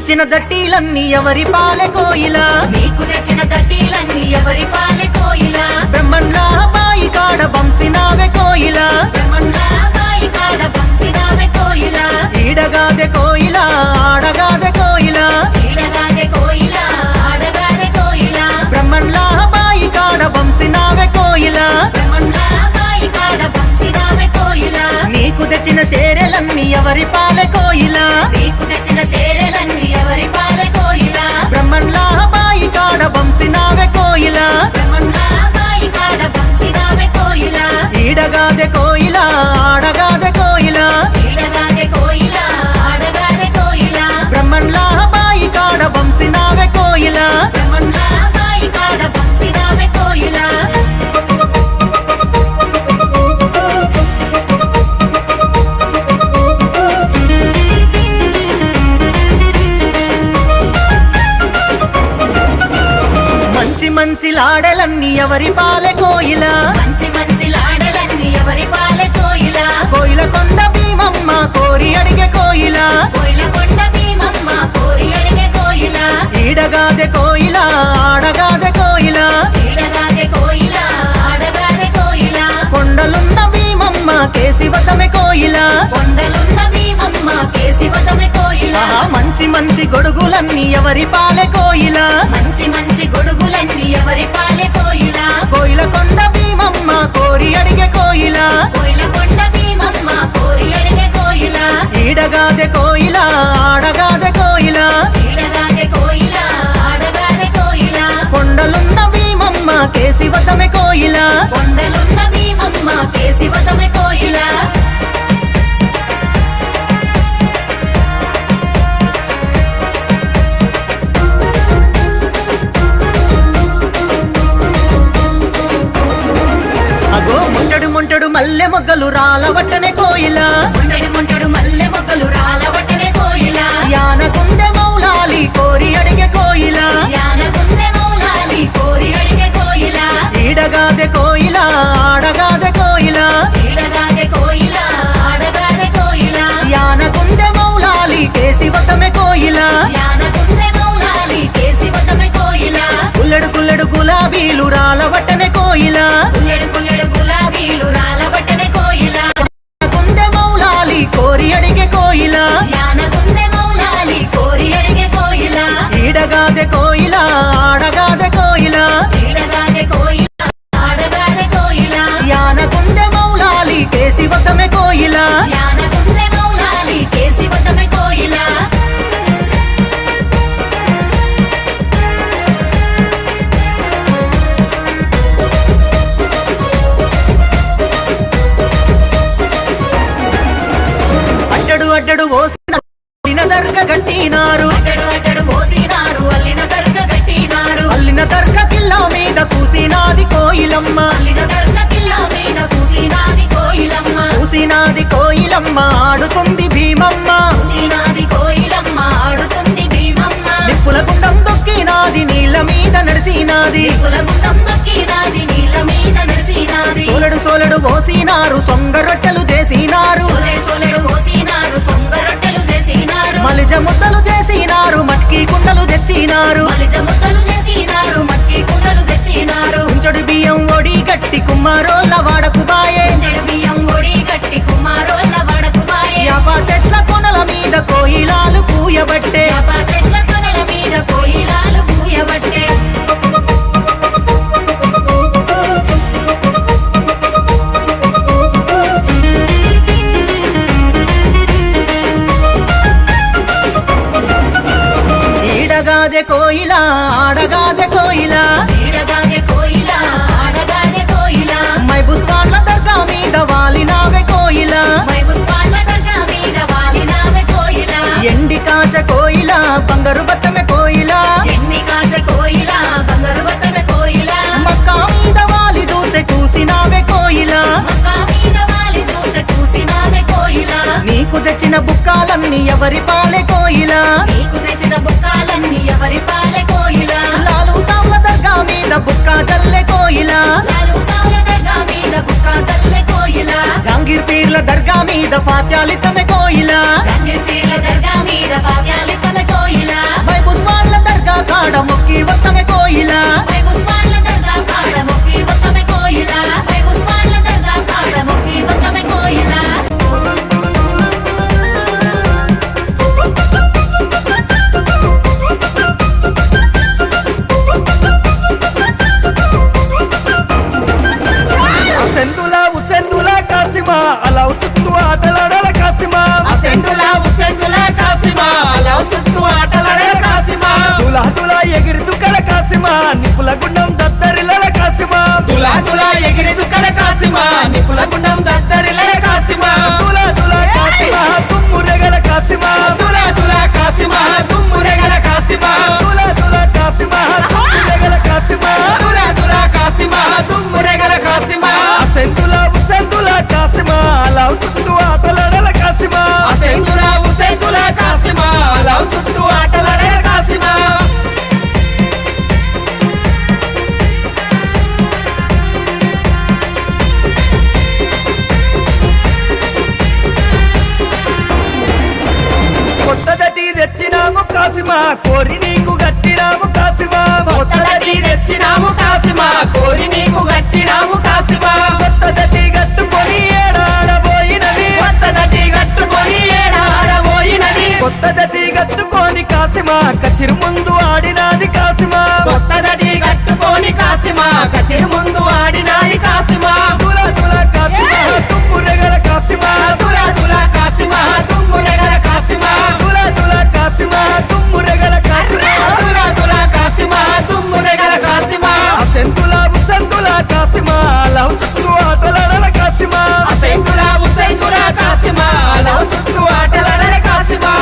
తెచ్చిన దట్టీలన్నీ ఎవరి పాలె కోయిలా, నీకు తెచ్చిన దట్టీలన్నీ ఎవరి పాలె కోయిలా, బ్రహ్మన్నా బాయి కాడ బంసినావే కోయిలా, బ్రహ్మన్నా బాయి కాడ బంసినావే కోయిలా, ఈడగాదె కోయిలా ఆడగాదె కోయిలా, ఈడగాదె కోయిలా ఆడగాదె కోయిలా, బ్రహ్మన్నా బాయి కాడ బంసినావే కోయిలా, బ్రహ్మన్నా బాయి కాడ బంసినావే కోయిలా, నీకు తెచ్చిన షేరెలన్నీ ఎవరి పాలె కోయిలా, నీకు తెచ్చిన షేరెలన్నీ ఎవరి పాలె కోయిలా, బ్రహ్మన్నా బాయి కాడ బంసినావే కోయిలా, బ్రహ్మన్నా బాయి కాడ బంసినావే కోయిలా, ఈడగాదె కోయిలా ఆడగాదె కోయిలా, ఈడగాదె కోయిలా ఆడగాదె కోయిలా, బ్రహ్మన్నా బాయి కాడ బంసినావే కోయిలా. బ్రహ్మన్నా బాయి కాడ బంసినావే కోయిలా. మంచి మంచి లాడలన్నీ ఎవరి పాలె కోయిలా, మంచి మంచి లాడలన్నీ ఎవరి పాలె కోయిలా, కోయిల కొండ భీమమ్మ కోరి అడిగే కోయిలా, కోయిల కొండ భీమమ్మ కోరి అడిగే కోయిలా, ఈడగాదె కోయిలా ఆడగాదె కోయిలా, ఈడగాదె కోయిలా ఆడగాదె కోయిలా, కొండలున్న భీమమ్మ కేశివతమె కోయిలా, కొండలున్న భీమమ్మ కేశివతమె కోయిలా, మంచి మంచి గొడుగులన్నీ ఎవరి పాలె కోయిలా, మంచి మంచి గొడుగులన్నీ ఎవరి పాలె కోయిలా, కోయిల కొండ భీమమ్మ కోరి అడిగే కోయిలా, కోయిల కొండ భీమమ్మ కోరి అడిగే కోయిలా, ఈడగాదె కోయిలా ఆడగాదె కోయిలా, ఈడగాదె కోయిలా ఆడగాదె కోయిలా, కొండలున్న భీమమ్మ కేశివతమె కోయిలా, కొండలున్న భీమమ్మ కేశివతమె కోయిలా. అగో ముంటడు ముంటడు మల్లె మొగ్గలు రాలవట్టనే కోయిలా, ముంటడు ముంటడు మల్లె మొగ్గలు రాలవట్టనే కోయిలా, యాన గుండె మౌలాలి కోరి అడిగే కోయిలా, యాన గుండె మౌలాలి కోరి అడిగే కోయిలా, ఈడగాదె కోయిలా ఆడగాదె కోయిలా, ఈడగాదె కోయిలా ఆడగాదె కోయిలా, యాన గుండె మౌలాలి కేశివతమె కోయిలా, యాన గుండె మౌలాలి కేశివతమె కోయిలా, కుల్లెడు కుల్లెడు గులాబీలు రాలవట్టనే కోయిలా, పుల్లెడు పుల్లెడు గులాబీలు రాలవట్టనే కోయిలా, గుండె మౌలాలి కోరి అడిగే కోయిలా, యాన గుండె మౌలాలి కోరి అడిగే కోయిలా, ఈడగాదె కోయిలా ఆడగాదె కోయిలా, ఈడగాదె కోయిలా ఆడగాదె కోయిలా, యాన గుండె మౌలాలి కేశివతమె కోయిలా, యాన గుండె మౌలాలి కేశివతమె కోయిలా. అడ్డడు అడ్డడు ఓసిన దర్గ గట్టినారు, అటడు అటడు పోసినారు అల్లిన దర్గ కట్టినారు, అల్లిన దర్గ కిల్లా మీద కూసినాది కోయిలమ్మ, అల్లిన దర్గ కిల్లా మీద కూసినాది కోయిలమ్మ, కూసినాది కోయిలమ్మ ఆడుతుంది భీమమ్మ, కూసినాది కోయిలమ్మ ఆడుతుంది భీమమ్మ, నిప్పుల గుండం దొక్కినాది నీళ్ళ మీద నడిసినాది, కులగుండం దొక్కినాది నీళ్ళ మీద నడిసినాది, సోలెడు సోలెడు పోసినారు సొంగ రొట్టెలు చేసినారు, సొలెడు సొలెడు పోసినారు సొంగ రొట్టెలు చేసినారు, మలిజ ముద్దలు చేసినారు మట్కి కుండలు తెచ్చినారు, మలిజ ముద్దలు చేసినారు మట్టి కుండలు తెచ్చినారు, కుంచడు బియ్యం ఒడి గట్టి కుమ్మారోళ్ళ వాడకు బాయే, చెడు బియ్యం ఒడి కట్టి కుమారోళ్ళ వడకు బాయే, యాప చెట్ల కొనల మీద కోయిలాలు కూయబట్టే, యాప చెట్ల కొనల మీద కోయిలాలు పూయబట్టే, ఈడగాదె కోయిలా ఆడగాదె కోయిలా, ఈడగాదె కోయిలా ఆడగాదె కోయిలా, మైబుస్వాన్ల దర్గా మీద వాలినావే కోయిలా, మైబుస్వాన్ల దర్గా మీద వాలినావే కోయిలా, ఎండి కాశ కోయిలా బంగారు బత్తమె కోయిలా, ఎన్ని కాశ కోయిలా బంగారు బత్తమె కోయిలా, మక్కా మీద వాలి దూతే కూసినావే కోయిలా, మక్కా మీద వాలి దూత కూసినావే కోయిలా, నీకు తెచ్చిన బుక్కాలన్నీ ఎవరి పాలె కోయిలా, నీకు తెచ్చిన బుక్కాలన్నీ ఎవరి పాలె కోయిలా, లాలు సావుల దర్గా మీద బుక్కా జల్లె కోయిలా, లాలు సావుల దర్గా మీద బుక్కా జల్లె కోయిలా, జాంగీర్ పీర్ల దర్గా మీద ఫాత్యాలితమె కోయిలా, జంగిర్ పీర్ల దర్గా మీద భాగ్యాలితమె కోయిలా, వత్తమే కోయిలా పై ఉస్మాన్ల దర్గా కాడ మొక్కి వత్తమే కోయిలా పై ఉస్మాన్ల దర్గా కాడ మొక్కి వత్తమే కోయిలా సెందులా ఉసెందులా కాసిమా అలవు చుట్టూ ఆటలాడాల కాసిమా సెందులా ఉసెందులా కాసిమా అలవు చుట్టూ ఆటలాడే కాసిమా తులా తులా ఎగిరి దుక్కల కాసిమా నిపుల గుండం దద్దరిల కాసిమా తులా తులా ఎగిరి దుక్కల కాసిమా నిపుల గుండం దద్దరిలే కాసిమా తులా తులా కాసిమా తుమ్మురెగల కాసిమా తులా తులా కాసిమా తుమ్మురెగల కాసిమా తులా తులా కాసిమా తుమ్మురెగల కాసిమా తులా తులా కాసిమా తుమ్మురెగల కాసిమా సెందులా ఉసెందులా కాసిమా అలవు చుట్టూ ఆటలాడాల కాసిమా సెందులా ఉసెందులా కాసిమా అలవు చుట్టూ ఆటలాడే కాసిమా కొత్తదటి తెచ్చినాము కాసిమా కోరి నీకు గట్టినాము కాసిమా కొత్తదటి తెచ్చినాము కాసిమా కోరి నీకు గట్టినాము కాసిమా కొత్తదటి గట్టుకొని ఏడాడబోయినది కొత్తదటి కట్టుకొని ఏడాడబోయినది కొత్తదటి గట్టుకొని కాసిమా కచిరు ముందు ఆడినాది కాసిమా కొత్తదటి కట్టుకొని కాసిమా కచిరి ముందు ఆడినాయి కాసిమా తులా తులా కాసిమా తుమ్మురెగల కాసిమా తులా తులా కాసిమా తుమ్మురెగల కాసిమా తులా తులా కాసిమా తుమ్మురెగల కాసిమా తులా తులా కాసిమా తుమ్మురెగల కాసిమా సెంతులా ఉసెంతులా కాసిమా లవ్ చుట్టూ ఆటలాడాల కాసిమా సెంతులా ఉసెంతులా కాసిమా లవ్ చుట్టూ ఆటలాడే కాసిమా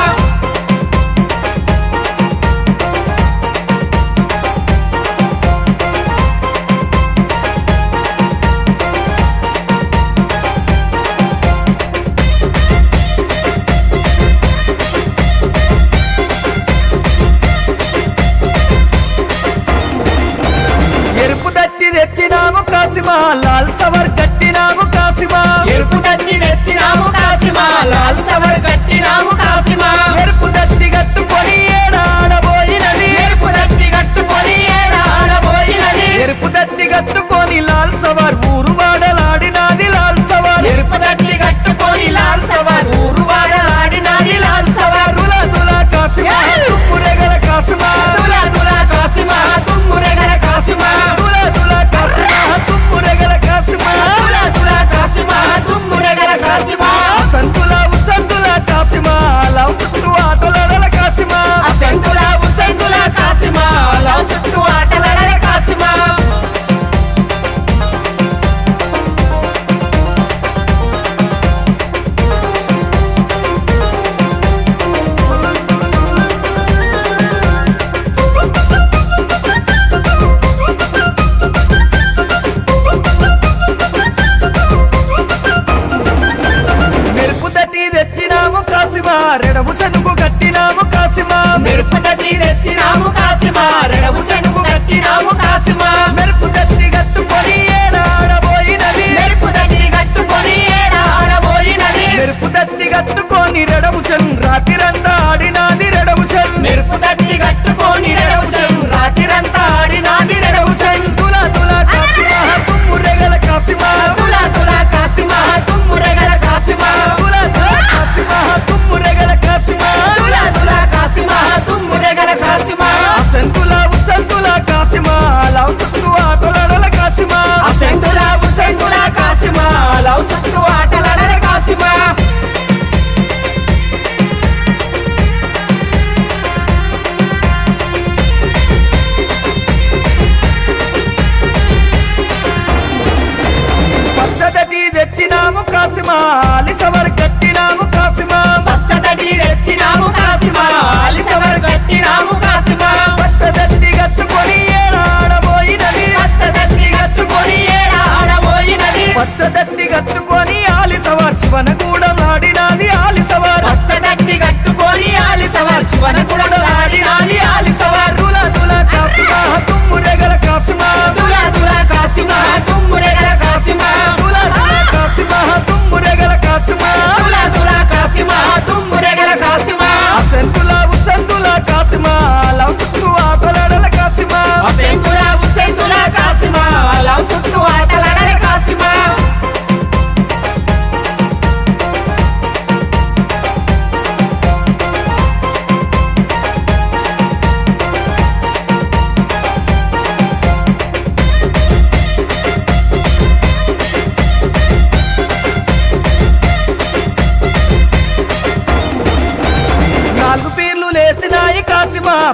ఎరుపు దట్టి తెచ్చినాము కాసిమా లాల్ సవర్ కట్టినాము కాసిమా ఎరుపు దట్టి తెచ్చినాము కాసిమా లాల్ సవర్ కట్టినాము కాసిమా ఎరుపు దట్టి కట్టుకొని ఏడాడబోయినది ఎరుపు దట్టి కట్టుకొని ఏడాడబోయినది ఎరుపు దట్టి కట్టుకొని లాల్ సవర్ ఊరు వాడలాడినాది లాల్ సవర్ ఎరుపు దట్టి కట్టుకొని లాల్ సవర్ ఊరు వాడలాడినాది లాల్ సవర్ తులా తులా కాసిమా తుమ్మురెగల కాసిమా తులా తులా కాసిమా తుమ్మురెగల కాసిమా తులా తులా కాసిమా తుమ్మురెగల కాసిమా తులా తులా కాసిమా తుమ్మురెగల కాసిమా సంతులా ఉసంతులా కాసిమా లవ్ చుట్టూ ఆటలాడాల కాసిమా సెంతులా ఉసెంతులా కాసిమా లవ్ చుట్టూ ఆటలాడే కాసిమా మెరుపు దట్టి తెచ్చినాము కాసిమా రెడము సనుకు కట్టినాము కాసిమా మెరుపు దట్టి తెచ్చినాము కాసిమా రెడవు సెనుకు కట్టినాము కాసిమా మెరుపు దట్టి కట్టుకొని ఏడాడబోయినది మెరుపు దట్టి కట్టుకొని ఏడాడబోయినది మెరుపు దట్టి కట్టుకొని రెడముషన్ రాత్రిరంతా ఆడినాది రెడముషన్ మెరుపు దట్టి కట్టుకొని రెడవుషన్ రాత్రిరంతా ఆడినాది రెడవుషన్ తులా తులా కాసిమా తుమ్మురెగల కాసిమా తులా తులా కాసిమా తుమ్మురెగల కాసిమా తులా తులా కాసిమా తుమ్మురెగల కాసిమా తులా తులా కాసిమా తుమ్ము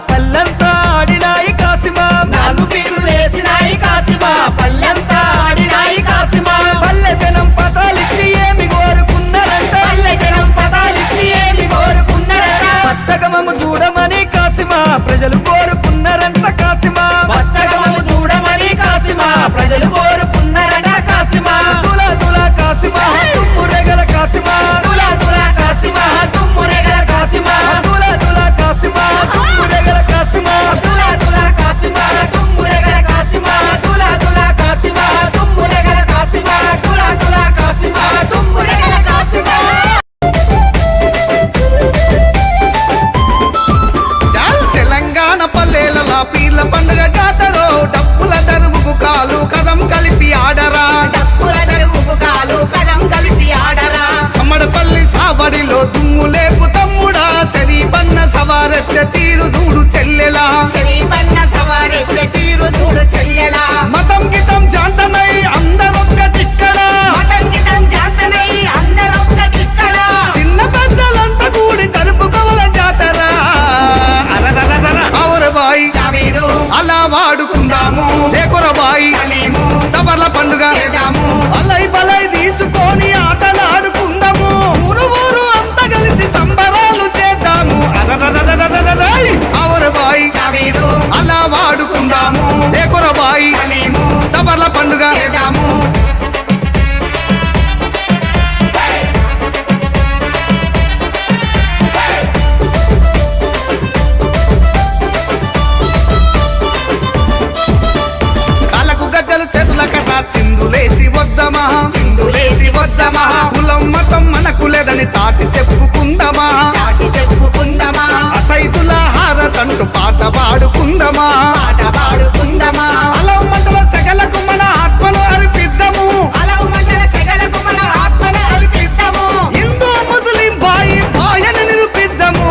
పల్లెంతా ఆడినాయి కాసిమా నాలుగు పీరులు వేసినాయి కాసిమా పల్లెంతా ఆడినాయి కాసిమా పల్లె జనం పదాలిచ్చి ఏమి కోరుకున్నారంట పల్లె జనం పదాలిచ్చి ఏమి కోరుకున్నారట పచ్చగమము చూడమని కాసిమా ప్రజలు కోరుకున్నారంట కాసిమా పచ్చగమము చూడమని కాసిమా ప్రజలు కోరుకున్నారట కాసిమా దులా దులా కాసిమా తుమ్మురెగల కాసిమా దులా దులా కాసిమా తుమ్మురెగల కాసిమా దులా దులా కాసిమా తుమ్మురెగల కాసిమా దులా దులా కాసిమా తుమ్మురెగల కాసిమా దులా దులా కాసిమా తుమ్మురెగల కాసిమా దులా దులా కాసిమా తుమ్మురెగల కాసిమా చాల్ తెలంగాణ పల్లెల పీర్ల పండుగ జాతరో డప్పుల దరువుకు కాలు కదం కలిపి ఆడరా డప్పుల దరువుకు కాలు కదం కలిపి ఆడరా కమ్మడపల్లి సావడిలో దుమ్ము లేపు తమ్ముడా చరి బన్న సవారెత్త తీరు చూడు చెల్లెలా శ్రీమన్న సవారెత్తే తీరు చూడు చెల్లెలా మతం గితం జాంతనై అందరొక్కటిక్కడ మతంగితం జాతనై అందరొక్కటిక్కడ చిన్న పెద్దలంతా కూడి జరుపుకోవల జాతర అరరరరర ఔరబాయి చావేరు అలా వాడుకుందాము లేకొరబాయి సలీము సవర్ల పండుగ చేద్దాము అలై బలై తీసుకొని ఆటలాడుకుందాము ఊరు ఊరు అంతా కలిసి సంబరాలు చేద్దాము ఔరబాయి చావేరు అలా వాడుకుందాము లేకొరబాయి సలీము సవర్ల పండుగ చేద్దాము కాళ్ళకు గజ్జలు చేతుల కథ చిందులేసి వద్దమా చిందులేసి వద్దమా కులం మతం మనకు లేదని చాటి చెప్పుకుందమా చాటి చెప్పుకుందమా అసైతుల హారతంటూ పాట పాడుకుందమా పాట పాడుకుందమా అలా మంటల సెగలకు మన ఆత్మను అర్పిద్దాము అలవు మండల సెగలకు మన ఆత్మను అర్పిద్దాము హిందూ ముస్లిం బాయి బాయని నిరూపిద్దాము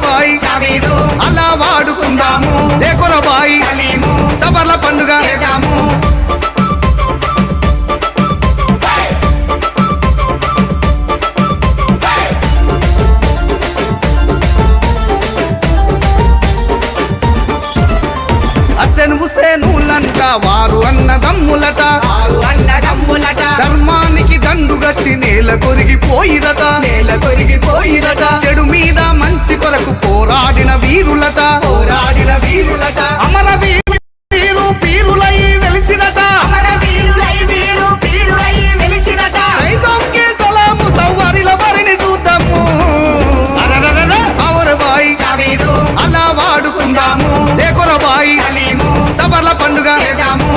బాయి చావేరు అలా వాడుకుందాము లేకొర బాయి సలీము సవర్ల పండుగ చేద్దాము హసన్ హుసేనులంట వారు అన్నదమ్ములట ఆరు అన్నదమ్ములట ధర్మానికి దండుగట్టి నేల కొరిగిపోయిరట నేల కొరిగిపోయిరట చెడు మీద మంచి కొరకు పోరాడిన వీరులట పోరాడిన వీరులట అమర వీరు పీరులై వెలిసిరట అమర వీరులై వీరు పీరులై వెలిసిరట సైదంకే సలాము సవ్వరిల వారిని చూద్దాము బాయి చావేరు అలా వాడుకుందాము లేకొర బాయి సలీము సవర్ల పండుగ చేద్దాము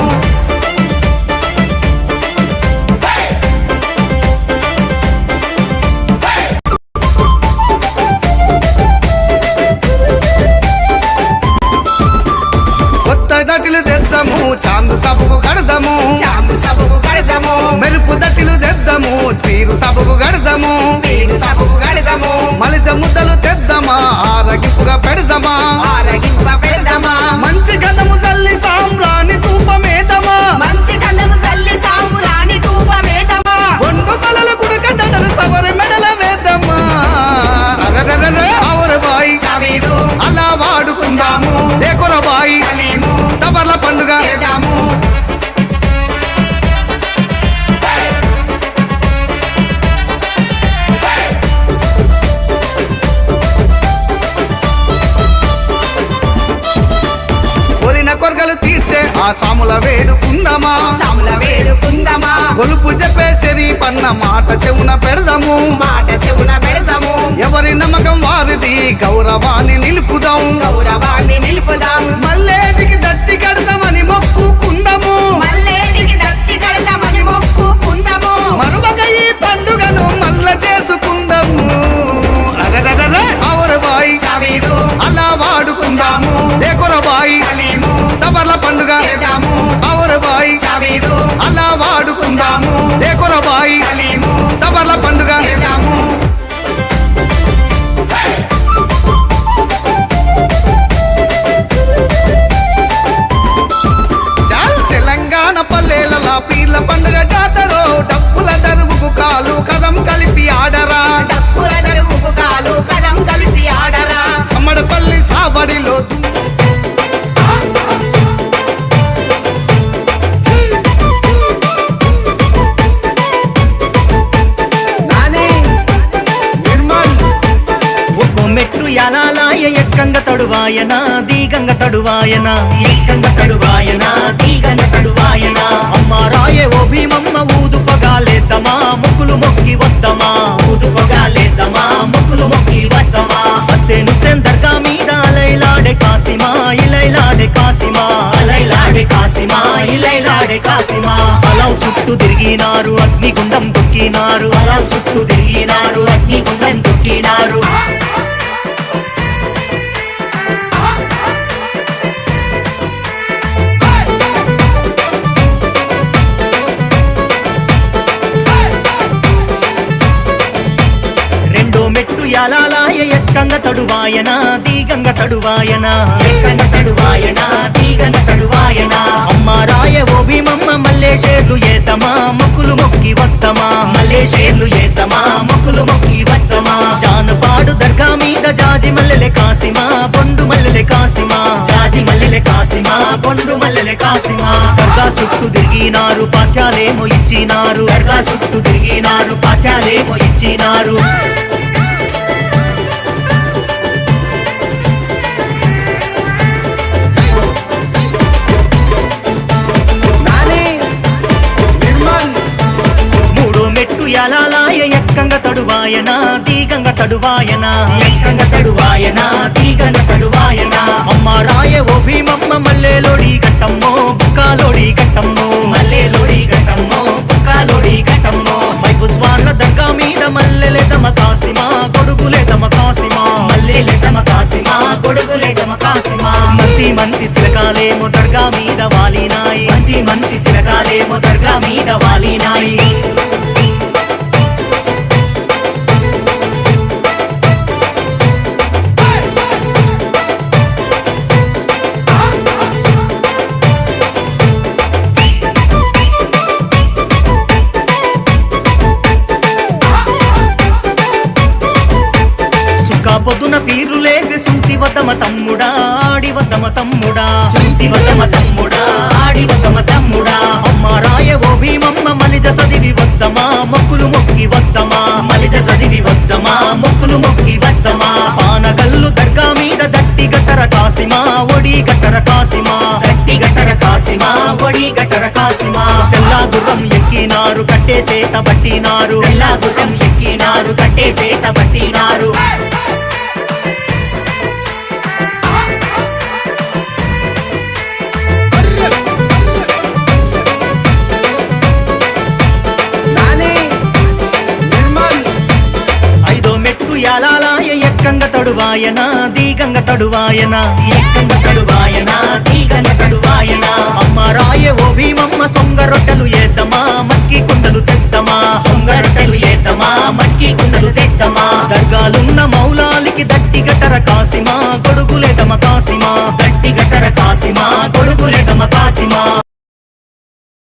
కొత్త దటిలు తెద్దాము చాందు సభకు కడదాము చాందు సభకు కడదాము మెరుపు దటిలు తెద్దాము తీరు సభకు కడదాము వీరు సభకు కడదాము మలిజ ముద్దలు తెద్దామా ఆరగింపుగా పెడదామా ఆరగింప పెడదామా మంచి గంధము తల్లి సామ్రాణి ధూపమేదమా మంచి కన్నము చల్లి సామురాని ధూపమేదమా ఒండు కలల కుడక దండలు సవరి మెడల వేద్దామా బాయి చావేరు అలా వాడుకుందాము లేకొర బాయి సలీము సవర్ల పండుగ చేద్దాము కోరిన కొరగలు తీర్చే ఆ సాముల వేడుకుందామా సాముల వేడుకుందమా గొలుపు చెప్పేసరి పన్న మాట చెవున పెడదాము మాట చెవున పెడదాము ఎవరి నమ్మకం వారిది గౌరవాన్ని నిలుపుదాం గౌరవాన్ని నిలుపుదాం మల్లేటికి దట్టి కడదామని మొక్కుకుందాము మల్లేటికి దత్తి కడదామని మొక్కుకుందాము మరొక ఈ పండుగను మల్ల చేసుకుందాము బాయి చావేరు అలా వాడుకుందాము లేకొర బాయి సలీము సవర్ల పండుగ చేద్దాము బాయి చావేరు అలా వాడుకుందాము లేకొర బాయి సలీము సవర్ల పండుగ చేద్దాము చాల్ తెలంగాణ పల్లెల పీర్ల పండుగ జాతరో డప్పుల దరువుకు కాలు కదం కలిపి ఆడరా డప్పుల దరువుకు కాలు కదం కలిపి ఆడరా బడిలో నాని నిర్మల్ ఒక్కో మెట్టు ఎలాలాయ ఎక్కంగ తడువాయన దీగంగ తడువాయన ఎక్కంగ తడువాయన దీగంగ తడువాయన అమ్మ రాయే ఓ భీమమ్మ ఊదు పొగాలేద్దమా మొక్కులు మొక్కి వద్దమా ఊదు పొగాలేద్దమా మొక్కులు మొక్కి వద్దమా హసేను దర్గా మీద అలైలాడే కాసిమా ఇలైలాడే కాసిమా అలైలాడే కాసిమా ఇలైలాడే కాసిమా అలవ్ చుట్టూ తిరిగినారు అగ్నిగుండం దొక్కినారు అలవ్ చుట్టూ తిరిగినారు అగ్నిగుండం దొక్కినారు రెండో మెట్టు ఎలాలాయ ఎక్కంగ తడువాయన దీగంగ తడువాయన ఎక్కంగ తడువాయన దీగంగ తడువాయన అమ్మ రాయ ఓ భీమమ్మ మల్లేశేర్లు ఏతమా మొక్కులు మొక్కి వత్తమా మల్లేశేర్లు ఏతమా మొక్కులు మొక్కి వత్తమా జానపాడు దర్గా మీద జాజి మల్లెలే కాసిమా బొండు మల్లెలే కాసిమా జాజి మల్లెలే కాసిమా బొండు మల్లెలే కాసిమా దర్గా చుట్టూ తిరిగినారు పాఠ్యాలేమో ఇచ్చినారు దర్గా చుట్టూ తిరిగినారు పాఠ్యాలేమో ఇచ్చినారు నాని నిర్మల్ మూడో మెట్టు ఎలాలాయ ఎక్కంగ తడువాయన దీగంగ తడువాయన ఎక్కంగ తడువాయన దీగంగ తడువాయన అమ్మ రాయ ఓ భీమమ్మ మల్లెలోడి గట్టమ్మో బుక్కాలోడి గట్టమ్మో మల్లెలోడి గట్టమ్మో బుక్కాలోడి గట్టమ్మో వైపుస్వార్ల దర్గా మీద మల్లెలే తమ కాసిమా గొడుగులే తమ కాసిమా మల్లెలే తమ కాసిమా గొడుగులే తమ కాసిమా మంచి మంచి శిలకాలేమో దర్గా మీద వాలినాయి మంచి మంచి శిలకాలేమో దర్గా మీద వాలినాయి పొద్దున పీరులేసి చూసి వద్దమ తమ్ముడా ఆడి వద్దమ తమ్ముడా చూసి వద్దమ తమ్ముడా ఆడి వద్దమ తమ్ముడా అమ్మ రాయ ఓ భీమమ్మ మలిజ సదివి వద్దమా మొక్కులు మొక్కి వద్దమా మలిజ సదివి వద్దమా మొక్కులు మొక్కి వద్దమా పానగల్లు దర్గా మీద దట్టి గట్టర కాసిమా ఒడి గట్టర కాసిమా దట్టి గట్టర కాసిమా ఒడి గట్టర కాసిమా తెల్లా గుర్రం ఎక్కినారు కట్టేసేత బట్టినారు తెల్లా గుర్రం ఎక్కినారు కట్టేసేత బట్టినారు ఎలాలాయ ఎక్కంగ తడువాయన దీగంగ తడువాయన ఎక్కంగ తడువాయన దీగంగ తడువాయన అమ్మ రాయ ఓ భీమమ్మ సొంగ రొట్టెలు ఏద్దమా మక్కి కుండలు తెద్దమా సొంగ రొట్టెలు ఏద్దమా మక్కి కుండలు తెద్దమా దర్గాలున్న మౌలాలికి దట్టి గట్టర కాసిమా గొడుగులే తమ కాసిమా దట్టి గట్టర కాసిమా గొడుగులే తమ కాసిమా